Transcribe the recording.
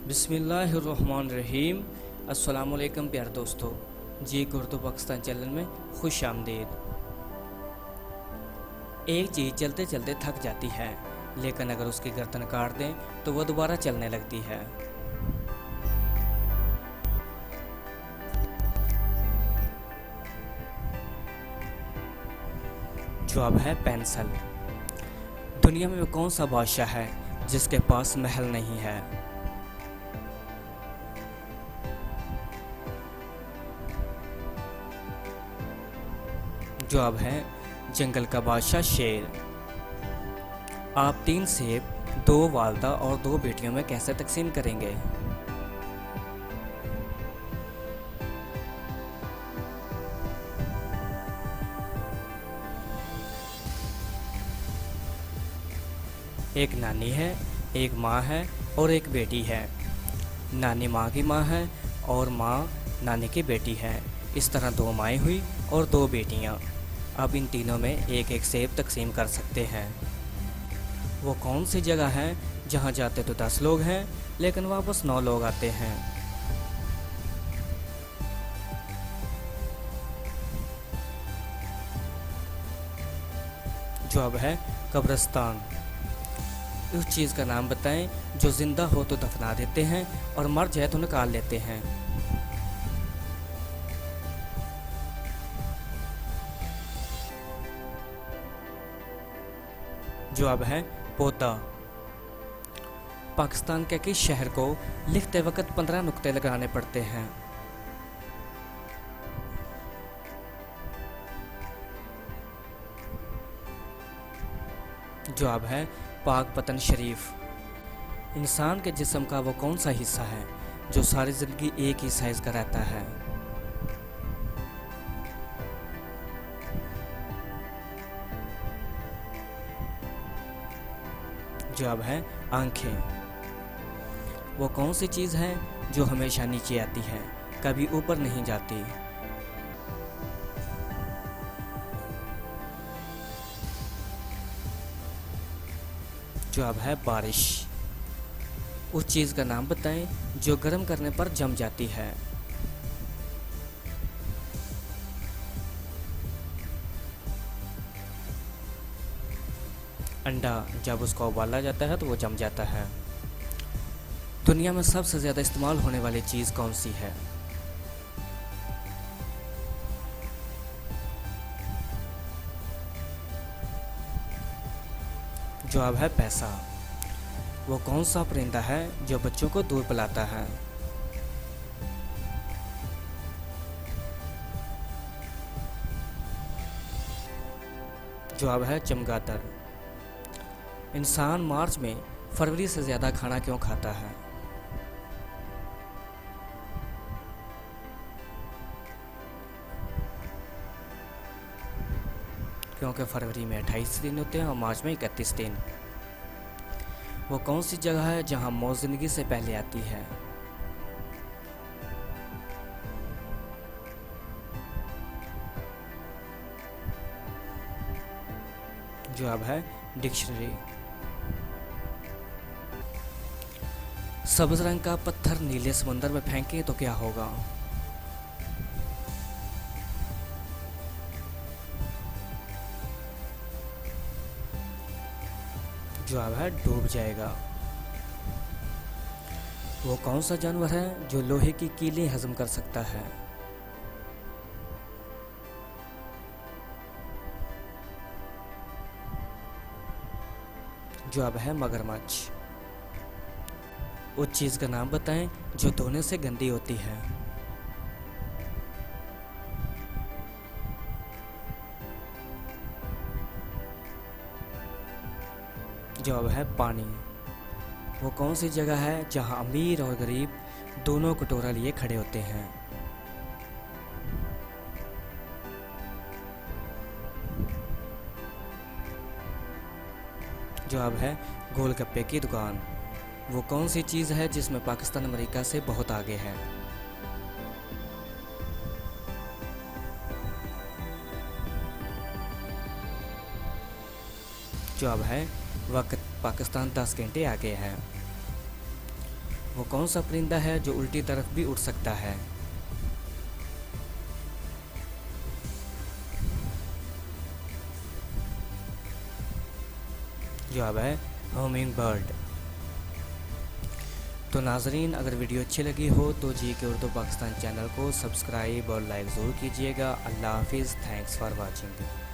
बिस्मिल्लाहिर्रहमानिर्रहीम। अस्सलामुअलैकुम प्यारे दोस्तों, जी उर्दू पाकिस्तान चैनल में खुश आमदीद। एक चीज़ चलते चलते थक जाती है, लेकिन अगर उसकी गर्दन काट दें तो वह दोबारा चलने लगती है। जवाब है पेंसिल। दुनिया में वो कौन सा बादशाह है जिसके पास महल नहीं है? जवाब है जंगल का बादशाह शेर। आप 3 सेब 2 वालदा और 2 बेटियों में कैसे तकसीम करेंगे? एक नानी है, एक माँ है और एक बेटी है। नानी माँ की माँ है और माँ नानी की बेटी है। इस तरह 2 माएँ हुई और 2 बेटियाँ। अब इन तीनों में एक एक सेब तकसीम कर सकते हैं। वो कौन सी जगह है जहाँ जाते तो 10 लोग हैं लेकिन वापस 9 लोग आते हैं? जवाब है कब्रिस्तान। उस चीज़ का नाम बताएं जो ज़िंदा हो तो दफना देते हैं और मर जाए तो निकाल लेते हैं। जवाब है पौधा। पाकिस्तान के किस शहर को लिखते वक्त 15 नुक्ते लगाने पड़ते हैं? जवाब है पाकपतन शरीफ। इंसान के जिस्म का वो कौन सा हिस्सा है जो सारी ज़िंदगी एक ही साइज़ का रहता है? जवाब है आँखें। वो कौन सी चीज़ है जो हमेशा नीचे आती है, कभी ऊपर नहीं जाती? जवाब है बारिश। उस चीज़ का नाम बताएं जो गर्म करने पर जम जाती है। अंडा जब उसको उबाला जाता है तो वो जम जाता है। दुनिया में सबसे ज़्यादा इस्तेमाल होने वाली चीज़ कौन सी है? जवाब है पैसा। वो कौन सा परिंदा है जो बच्चों को दूध पिलाता है? जवाब है चमगादड़। इंसान मार्च में फरवरी से ज़्यादा खाना क्यों खाता है? क्योंकि फरवरी में 28 दिन होते हैं और मार्च में 31 दिन। वो कौन सी जगह है जहां मौत ज़िंदगी से पहले आती है? जवाब है डिक्शनरी। सब्ज रंग का पत्थर नीले समंदर में फेंके तो क्या होगा? जवाब है डूब जाएगा। वो कौन सा जानवर है जो लोहे की कीलें हजम कर सकता है? जवाब है मगरमच्छ। उस चीज़ का नाम बताएं जो धोने से गंदी होती है। जवाब है पानी। वो कौन सी जगह है जहां अमीर और गरीब दोनों कटोरा लिए खड़े होते हैं? जवाब है गोलगप्पे की दुकान। वो कौन सी चीज़ है जिसमें पाकिस्तान अमेरिका से बहुत आगे है? जवाब है वक्त। पाकिस्तान 10 घंटे आगे है। वो कौन सा परिंदा है जो उल्टी तरफ भी उड़ सकता है? जवाब है हमिंग बर्ड। तो नाजरीन, अगर वीडियो अच्छी लगी हो तो GK उर्दू पाकिस्तान चैनल को सब्सक्राइब और लाइक ज़रूर कीजिएगा। अल्लाह हाफिज़। Thanks for watching.